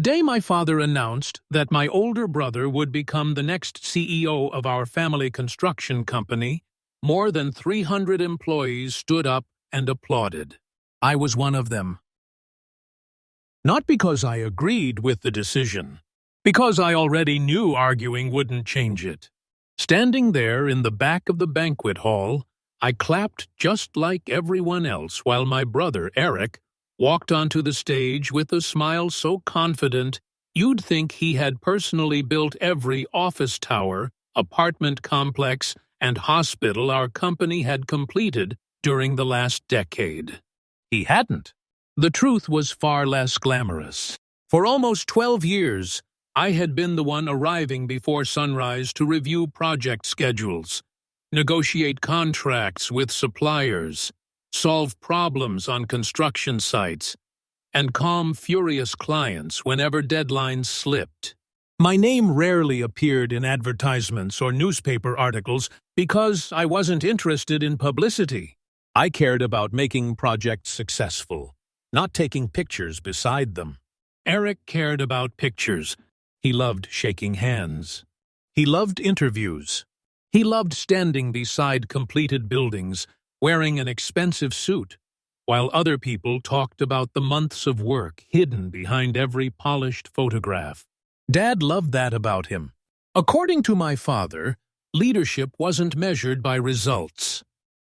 day my father announced that my older brother would become the next CEO of our family construction company, more than 300 employees stood up and applauded. I was one of them. Not because I agreed with the decision, because I already knew arguing wouldn't change it. Standing there in the back of the banquet hall, I clapped just like everyone else while my brother, Eric, walked onto the stage with a smile so confident you'd think he had personally built every office tower, apartment complex, and hospital our company had completed during the last decade. He hadn't. The truth was far less glamorous. For almost 12 years, I had been the one arriving before sunrise to review project schedules, negotiate contracts with suppliers, solve problems on construction sites, and calm furious clients whenever deadlines slipped. My name rarely appeared in advertisements or newspaper articles because I wasn't interested in publicity. I cared about making projects successful, not taking pictures beside them. Eric cared about pictures. He loved shaking hands. He loved interviews. He loved standing beside completed buildings, wearing an expensive suit, while other people talked about the months of work hidden behind every polished photograph. Dad loved that about him. According to my father, leadership wasn't measured by results.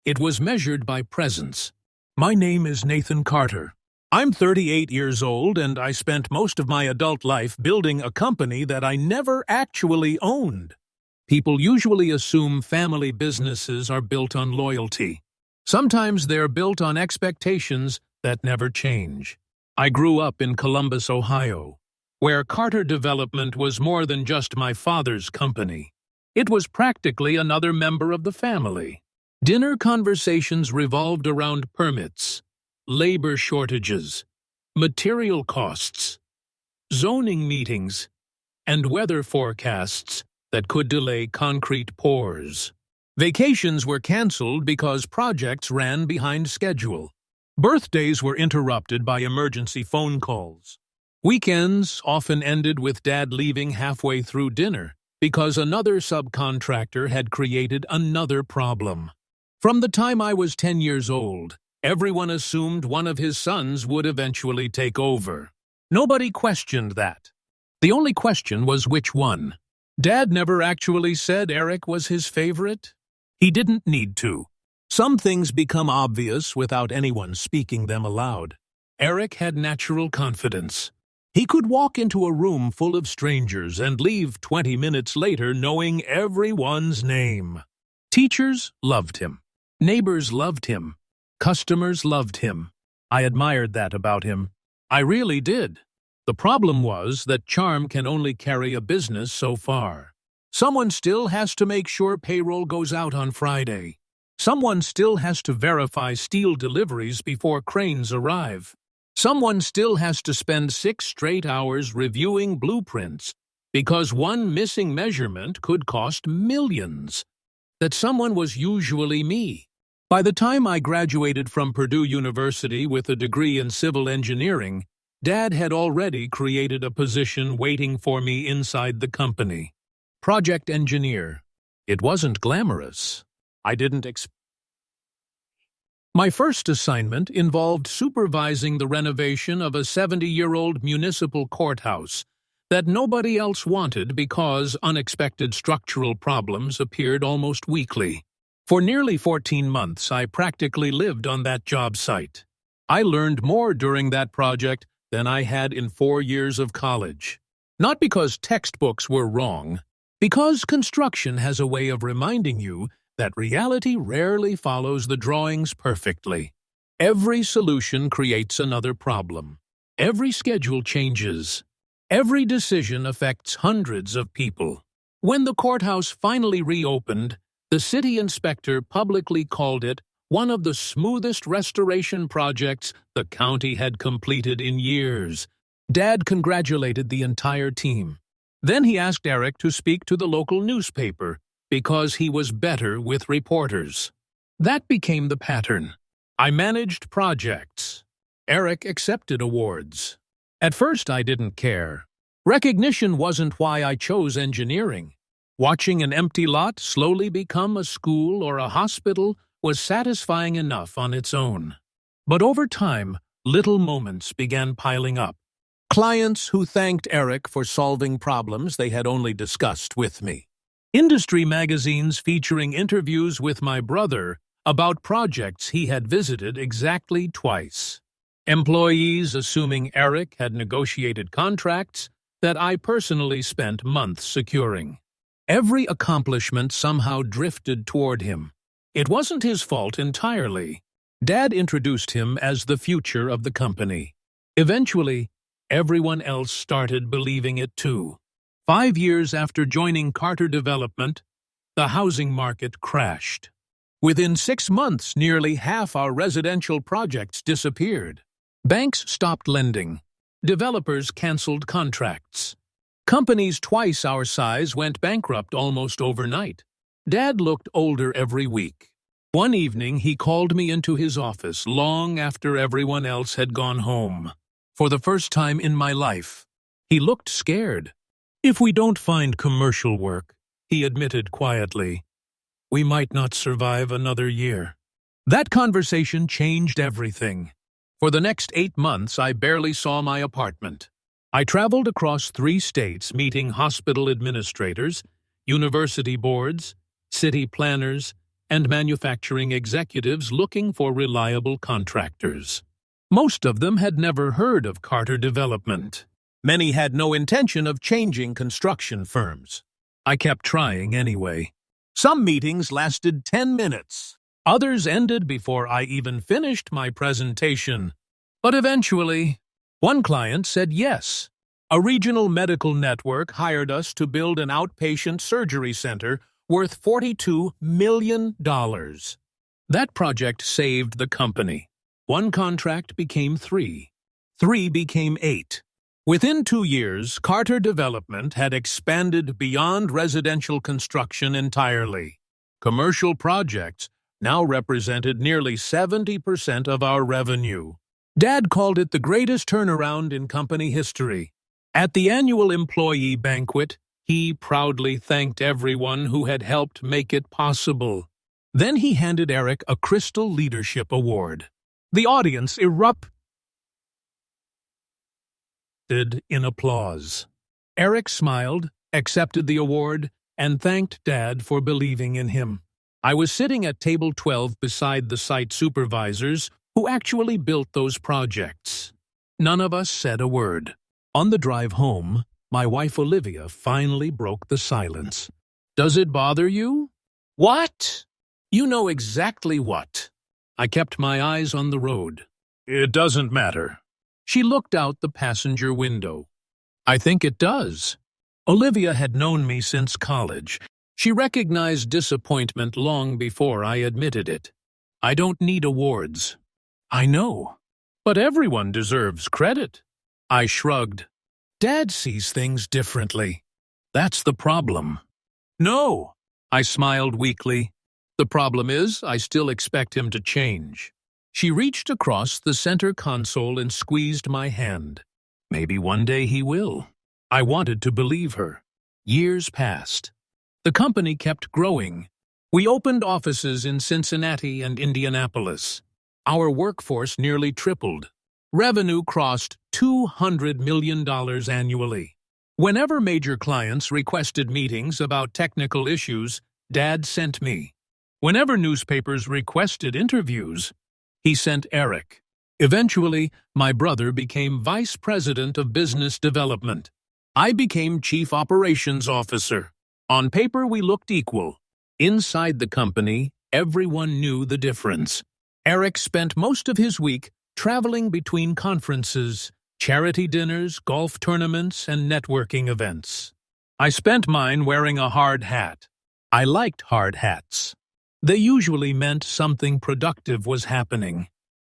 It was measured by presence. My name is Nathan Carter. I'm 38 years old, and I spent most of my adult life building a company that I never actually owned. People usually assume family businesses are built on loyalty. Sometimes they're built on expectations that never change. I grew up in Columbus, Ohio, where Carter Development was more than just my father's company. It was practically another member of the family. Dinner conversations revolved around permits, labor shortages, material costs, zoning meetings, and weather forecasts that could delay concrete pours. Vacations were canceled because projects ran behind schedule. Birthdays were interrupted by emergency phone calls. Weekends often ended with Dad leaving halfway through dinner because another subcontractor had created another problem. From the time I was 10 years old, everyone assumed one of his sons would eventually take over. Nobody questioned that. The only question was which one. Dad never actually said Eric was his favorite. He didn't need to. Some things become obvious without anyone speaking them aloud. Eric had natural confidence. He could walk into a room full of strangers and leave 20 minutes later knowing everyone's name. Teachers loved him. Neighbors loved him. Customers loved him. I admired that about him. I really did. The problem was that charm can only carry a business so far. Someone still has to make sure payroll goes out on Friday. Someone still has to verify steel deliveries before cranes arrive. Someone still has to spend 6 straight hours reviewing blueprints because one missing measurement could cost millions. That someone was usually me. By the time I graduated from Purdue University with a degree in civil engineering, Dad had already created a position waiting for me inside the company. Project engineer. It wasn't glamorous. I didn't expect. My first assignment involved supervising the renovation of a 70-year-old municipal courthouse that nobody else wanted because unexpected structural problems appeared almost weekly. For nearly 14 months, I practically lived on that job site. I learned more during that project than I had in 4 years of college. Not because textbooks were wrong, because construction has a way of reminding you that reality rarely follows the drawings perfectly. Every solution creates another problem. Every schedule changes. Every decision affects hundreds of people. When the courthouse finally reopened, the city inspector publicly called it one of the smoothest restoration projects the county had completed in years. Dad congratulated the entire team. Then he asked Eric to speak to the local newspaper because he was better with reporters. That became the pattern. I managed projects. Eric accepted awards. At first I didn't care. Recognition wasn't why I chose engineering. Watching an empty lot slowly become a school or a hospital was satisfying enough on its own. But over time, little moments began piling up. Clients who thanked Eric for solving problems they had only discussed with me. Industry magazines featuring interviews with my brother about projects he had visited exactly twice. Employees assuming Eric had negotiated contracts that I personally spent months securing. Every accomplishment somehow drifted toward him. It wasn't his fault entirely. Dad introduced him as the future of the company. Eventually, everyone else started believing it too. 5 years after joining Carter Development, the housing market crashed. Within 6 months, nearly half our residential projects disappeared. Banks stopped lending. Developers canceled contracts. Companies twice our size went bankrupt almost overnight. Dad looked older every week. One evening, he called me into his office long after everyone else had gone home. For the first time in my life, he looked scared. "If we don't find commercial work," he admitted quietly, "we might not survive another year." That conversation changed everything. For the next 8 months, I barely saw my apartment. I traveled across 3 states meeting hospital administrators, university boards, city planners, and manufacturing executives looking for reliable contractors. Most of them had never heard of Carter Development. Many had no intention of changing construction firms. I kept trying anyway. Some meetings lasted 10 minutes. Others ended before I even finished my presentation. But eventually, one client said yes. A regional medical network hired us to build an outpatient surgery center worth $42 million. That project saved the company. 1 contract became 3. 3 became 8. Within 2 years, Carter Development had expanded beyond residential construction entirely. Commercial projects now represented nearly 70% of our revenue. Dad called it the greatest turnaround in company history. At the annual employee banquet, he proudly thanked everyone who had helped make it possible. Then he handed Eric a Crystal Leadership Award. The audience erupted in applause. Eric smiled, accepted the award, and thanked Dad for believing in him. I was sitting at table 12 beside the site supervisors who actually built those projects. None of us said a word. On the drive home, my wife Olivia finally broke the silence. "Does it bother you?" "What?" "You know exactly what." I kept my eyes on the road. "It doesn't matter." She looked out the passenger window. "I think it does." Olivia had known me since college. She recognized disappointment long before I admitted it. "I don't need awards." "I know. But everyone deserves credit." I shrugged. "Dad sees things differently. That's the problem." "No." I smiled weakly. "The problem is, I still expect him to change." She reached across the center console and squeezed my hand. "Maybe one day he will." I wanted to believe her. Years passed. The company kept growing. We opened offices in Cincinnati and Indianapolis. Our workforce nearly tripled. Revenue crossed $200 million annually. Whenever major clients requested meetings about technical issues, Dad sent me. Whenever newspapers requested interviews, he sent Eric. Eventually, my brother became Vice President of Business Development. I became Chief Operations Officer. On paper, we looked equal. Inside the company, everyone knew the difference. Eric spent most of his week traveling between conferences, charity dinners, golf tournaments, and networking events. I spent mine wearing a hard hat. I liked hard hats. They usually meant something productive was happening.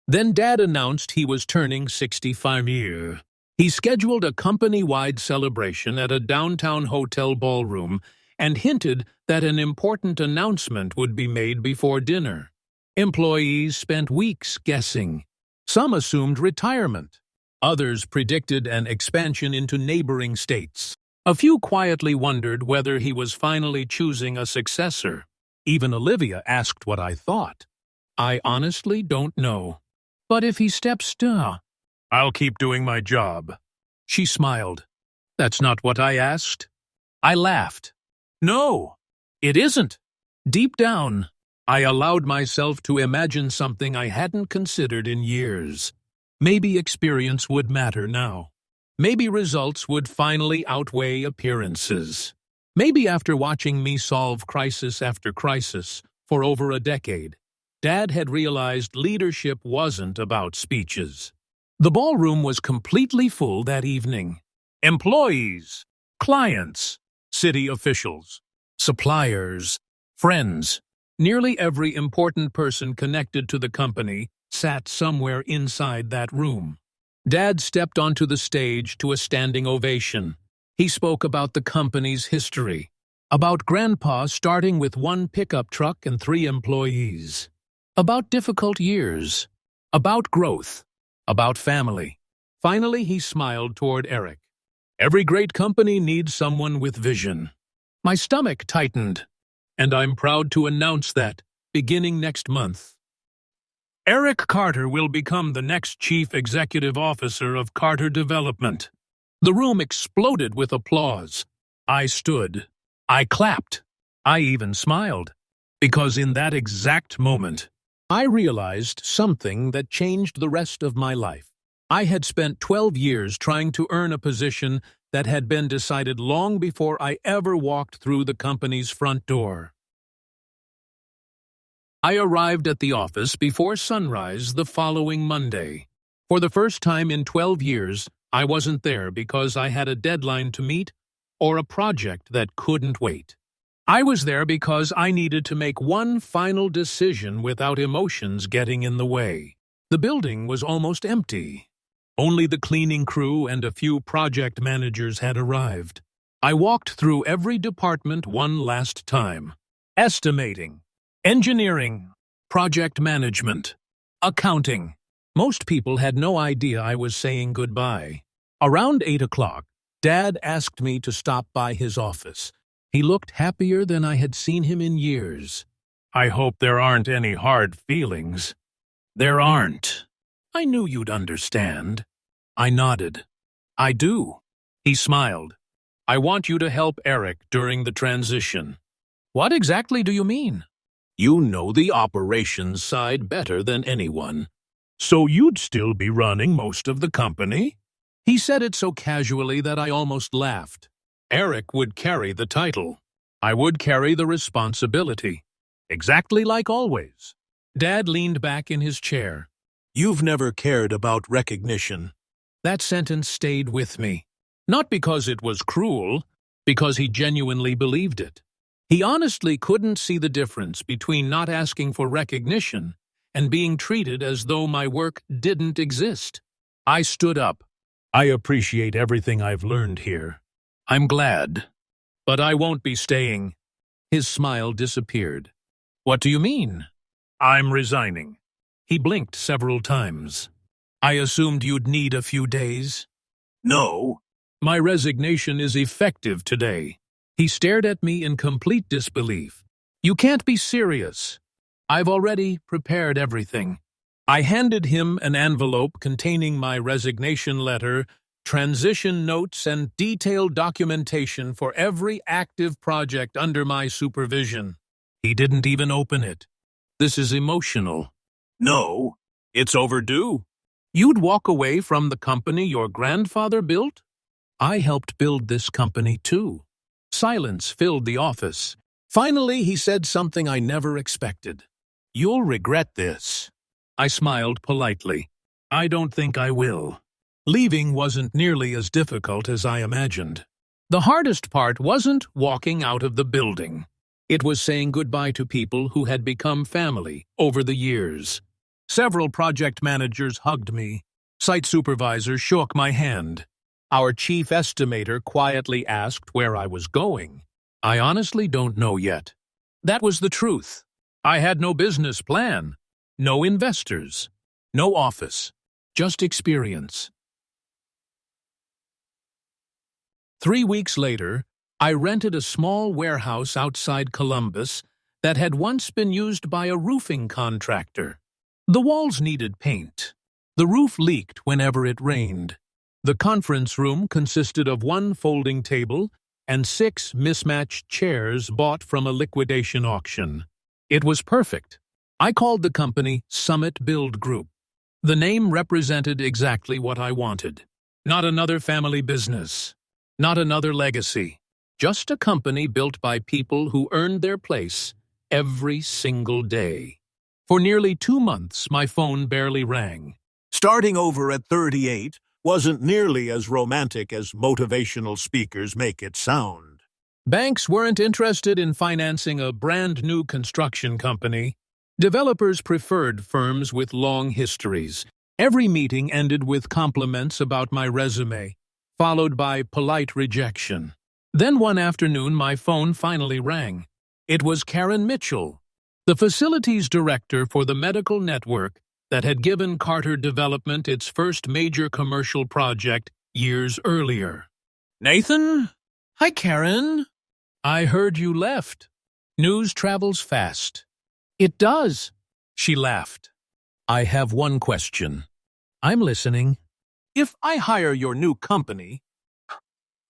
Then Dad announced he was turning 65 years. He scheduled a company-wide celebration at a downtown hotel ballroom and hinted that an important announcement would be made before dinner. Employees spent weeks guessing. Some assumed retirement. Others predicted an expansion into neighboring states. A few quietly wondered whether he was finally choosing a successor. Even Olivia asked what I thought. I honestly don't know. But if he steps down, I'll keep doing my job. She smiled. That's not what I asked. I laughed. No, it isn't. Deep down, I allowed myself to imagine something I hadn't considered in years. Maybe experience would matter now. Maybe results would finally outweigh appearances. Maybe after watching me solve crisis after crisis for over a decade, Dad had realized leadership wasn't about speeches. The ballroom was completely full that evening. Employees, clients, city officials, suppliers, friends. Nearly every important person connected to the company sat somewhere inside that room. Dad stepped onto the stage to a standing ovation. He spoke about the company's history, about Grandpa starting with 1 pickup truck and 3 employees, about difficult years, about growth, about family. Finally, he smiled toward Eric. Every great company needs someone with vision. My stomach tightened, and I'm proud to announce that, beginning next month, Eric Carter will become the next Chief Executive Officer of Carter Development. The room exploded with applause. I stood. I clapped. I even smiled. Because in that exact moment, I realized something that changed the rest of my life. I had spent 12 years trying to earn a position that had been decided long before I ever walked through the company's front door. I arrived at the office before sunrise the following Monday. For the first time in 12 years, I wasn't there because I had a deadline to meet or a project that couldn't wait. I was there because I needed to make one final decision without emotions getting in the way. The building was almost empty. Only the cleaning crew and a few project managers had arrived. I walked through every department one last time. Estimating, engineering, project management, accounting. Most people had no idea I was saying goodbye. Around 8 o'clock, Dad asked me to stop by his office. He looked happier than I had seen him in years. I hope there aren't any hard feelings. There aren't. I knew you'd understand. I nodded. I do. He smiled. I want you to help Eric during the transition. What exactly do you mean? You know the operations side better than anyone. So you'd still be running most of the company? He said it so casually that I almost laughed. Eric would carry the title. I would carry the responsibility. Exactly like always. Dad leaned back in his chair. You've never cared about recognition. That sentence stayed with me. Not because it was cruel, because he genuinely believed it. He honestly couldn't see the difference between not asking for recognition and being treated as though my work didn't exist. I stood up. I appreciate everything I've learned here. I'm glad. But I won't be staying. His smile disappeared. What do you mean? I'm resigning. He blinked several times. I assumed you'd need a few days. No. My resignation is effective today. He stared at me in complete disbelief. You can't be serious. I've already prepared everything. I handed him an envelope containing my resignation letter, transition notes, and detailed documentation for every active project under my supervision. He didn't even open it. This is emotional. No, it's overdue. You'd walk away from the company your grandfather built? I helped build this company too. Silence filled the office. Finally, he said something I never expected. You'll regret this. I smiled politely. I don't think I will. Leaving wasn't nearly as difficult as I imagined. The hardest part wasn't walking out of the building. It was saying goodbye to people who had become family over the years. Several project managers hugged me. Site supervisors shook my hand. Our chief estimator quietly asked where I was going. I honestly don't know yet. That was the truth. I had no business plan, no investors, no office, just experience. 3 weeks later, I rented a small warehouse outside Columbus that had once been used by a roofing contractor. The walls needed paint. The roof leaked whenever it rained. The conference room consisted of one folding table and 6 mismatched chairs bought from a liquidation auction. It was perfect. I called the company Summit Build Group. The name represented exactly what I wanted. Not another family business. Not another legacy. Just a company built by people who earned their place every single day. For nearly 2 months, my phone barely rang. Starting over at 38 wasn't nearly as romantic as motivational speakers make it sound. Banks weren't interested in financing a brand-new construction company. Developers preferred firms with long histories. Every meeting ended with compliments about my resume, followed by polite rejection. Then one afternoon, my phone finally rang. It was Karen Mitchell, the facilities director for the medical network that had given Carter Development its first major commercial project years earlier. Nathan? Hi, Karen. I heard you left. News travels fast. It does, she laughed. I have one question. I'm listening. If I hire your new company,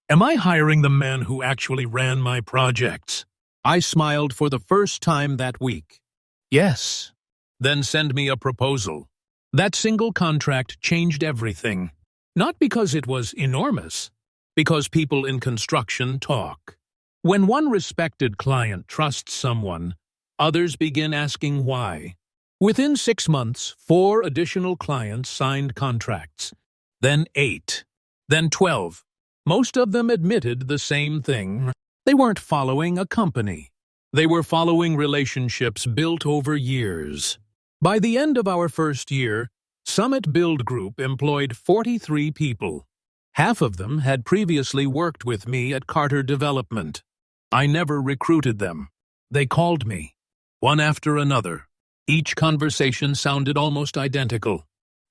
am I hiring the man who actually ran my projects? I smiled for the first time that week. Yes. Then send me a proposal. That single contract changed everything. Not because it was enormous, because people in construction talk. When one respected client trusts someone, others begin asking why. Within 6 months, 4 additional clients signed contracts. Then 8. Then 12. Most of them admitted the same thing. They weren't following a company. They were following relationships built over years. By the end of our first year, Summit Build Group employed 43 people. Half of them had previously worked with me at Carter Development. I never recruited them. They called me, one after another. Each conversation sounded almost identical.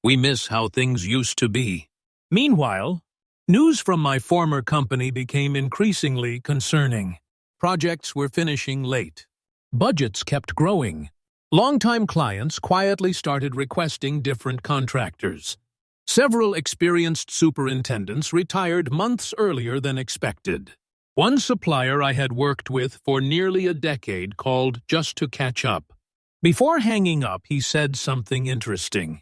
We miss how things used to be. Meanwhile, news from my former company became increasingly concerning. Projects were finishing late. Budgets kept growing. Longtime clients quietly started requesting different contractors. Several experienced superintendents retired months earlier than expected. One supplier I had worked with for nearly a decade called just to catch up. Before hanging up, he said something interesting.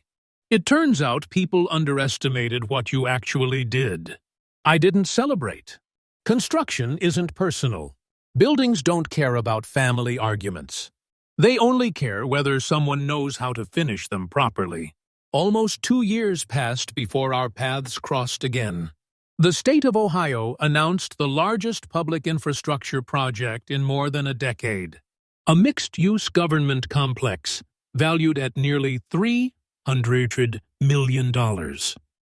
It turns out people underestimated what you actually did. I didn't celebrate. Construction isn't personal. Buildings don't care about family arguments. They only care whether someone knows how to finish them properly. Almost 2 years passed before our paths crossed again. The state of Ohio announced the largest public infrastructure project in more than a decade. A mixed-use government complex valued at nearly $300 million.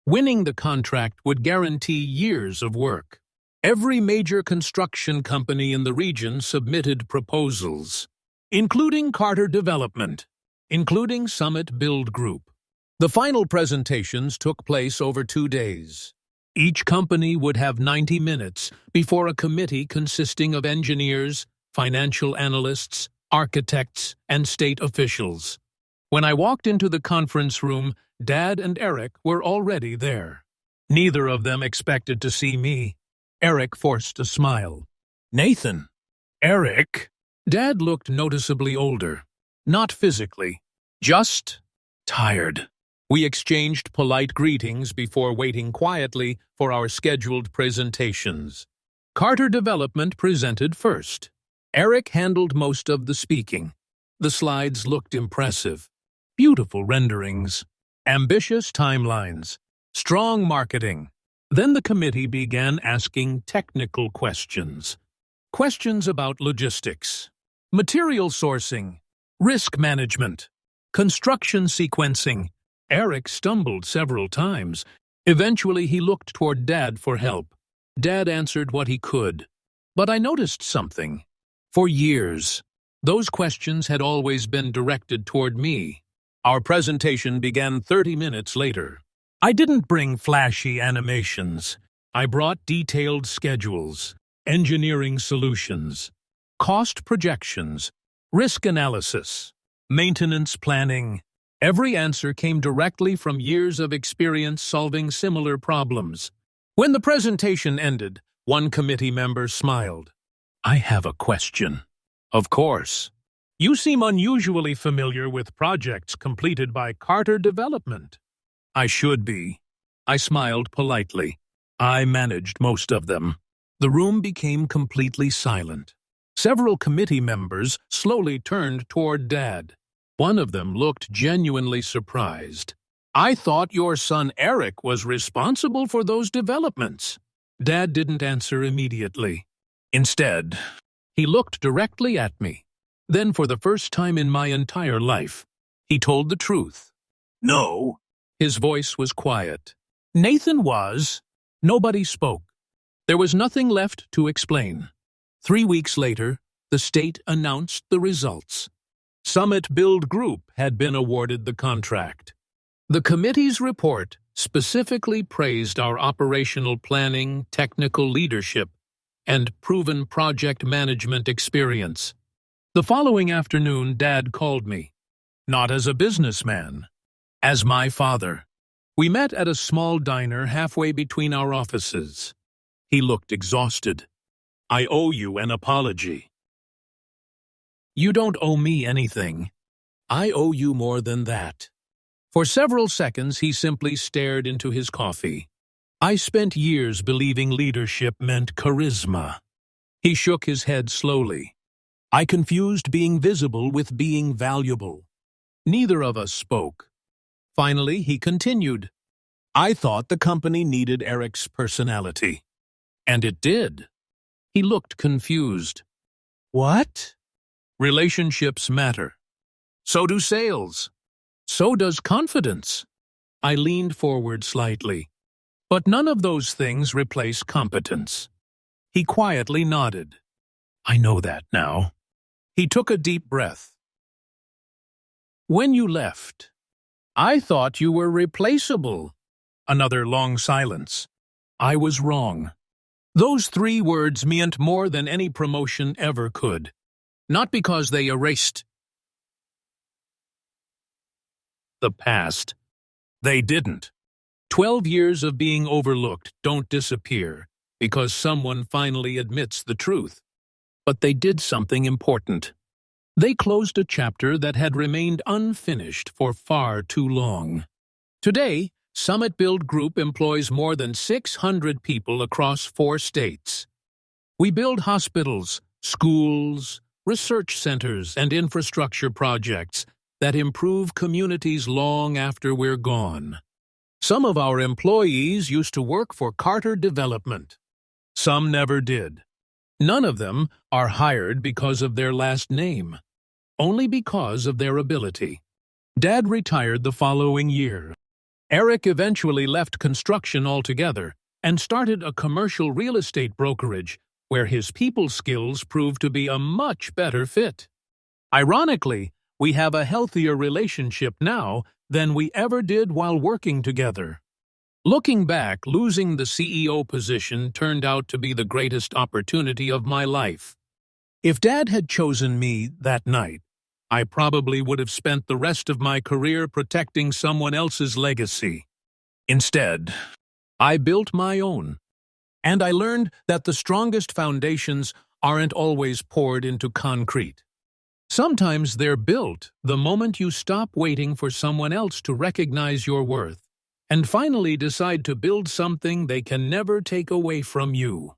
Winning the contract would guarantee years of work. Every major construction company in the region submitted proposals, including Carter Development, including Summit Build Group. The final presentations took place over 2 days. Each company would have 90 minutes before a committee consisting of engineers, financial analysts, architects, and state officials. When I walked into the conference room, Dad and Eric were already there. Neither of them expected to see me. Eric forced a smile. Nathan. Eric. Dad looked noticeably older. Not physically. Just tired. We exchanged polite greetings before waiting quietly for our scheduled presentations. Carter Development presented first. Eric handled most of the speaking. The slides looked impressive. Beautiful renderings. Ambitious timelines. Strong marketing. Then the committee began asking technical questions. Questions about logistics, material sourcing, risk management, construction sequencing. Eric stumbled several times. Eventually, he looked toward Dad for help. Dad answered what he could. But I noticed something. For years, those questions had always been directed toward me. Our presentation began 30 minutes later. I didn't bring flashy animations, I brought detailed schedules, engineering solutions, cost projections, risk analysis, maintenance planning. Every answer came directly from years of experience solving similar problems. When the presentation ended, one committee member smiled. "I have a question." "Of course. You seem unusually familiar with projects completed by Carter Development." "I should be." I smiled politely. "I managed most of them." The room became completely silent. Several committee members slowly turned toward Dad. One of them looked genuinely surprised. "I thought your son Eric was responsible for those developments." Dad didn't answer immediately. Instead, he looked directly at me. Then, for the first time in my entire life, he told the truth. No. His voice was quiet. "Nathan was." Nobody spoke. There was nothing left to explain. 3 weeks later, the state announced the results. Summit Build Group had been awarded the contract. The committee's report specifically praised our operational planning, technical leadership, and proven project management experience. The following afternoon, Dad called me, not as a businessman, as my father. We met at a small diner halfway between our offices. He looked exhausted. "I owe you an apology." "You don't owe me anything. I owe you more than that." For several seconds, he simply stared into his coffee. I spent years believing leadership meant charisma. He shook his head slowly. I confused being visible with being valuable. Neither of us spoke. Finally, he continued. "I thought the company needed Eric's personality." And it did. He looked confused. "What?" "Relationships matter. So do sales. So does confidence." I leaned forward slightly. "But none of those things replace competence." He quietly nodded. "I know that now." He took a deep breath. "When you left, I thought you were replaceable." Another long silence. I was wrong. Those 3 words meant more than any promotion ever could. Not because they erased the past. They didn't. 12 years of being overlooked don't disappear because someone finally admits the truth. But they did something important. They closed a chapter that had remained unfinished for far too long. Today, Summit Build Group employs more than 600 people across 4 states. We build hospitals, schools, research centers, and infrastructure projects that improve communities long after we're gone. Some of our employees used to work for Carter Development. Some never did. None of them are hired because of their last name, only because of their ability. Dad retired the following year. Eric eventually left construction altogether and started a commercial real estate brokerage where his people skills proved to be a much better fit. Ironically, we have a healthier relationship now than we ever did while working together. Looking back, losing the CEO position turned out to be the greatest opportunity of my life. If Dad had chosen me that night, I probably would have spent the rest of my career protecting someone else's legacy. Instead, I built my own. And I learned that the strongest foundations aren't always poured into concrete. Sometimes they're built the moment you stop waiting for someone else to recognize your worth and finally decide to build something they can never take away from you.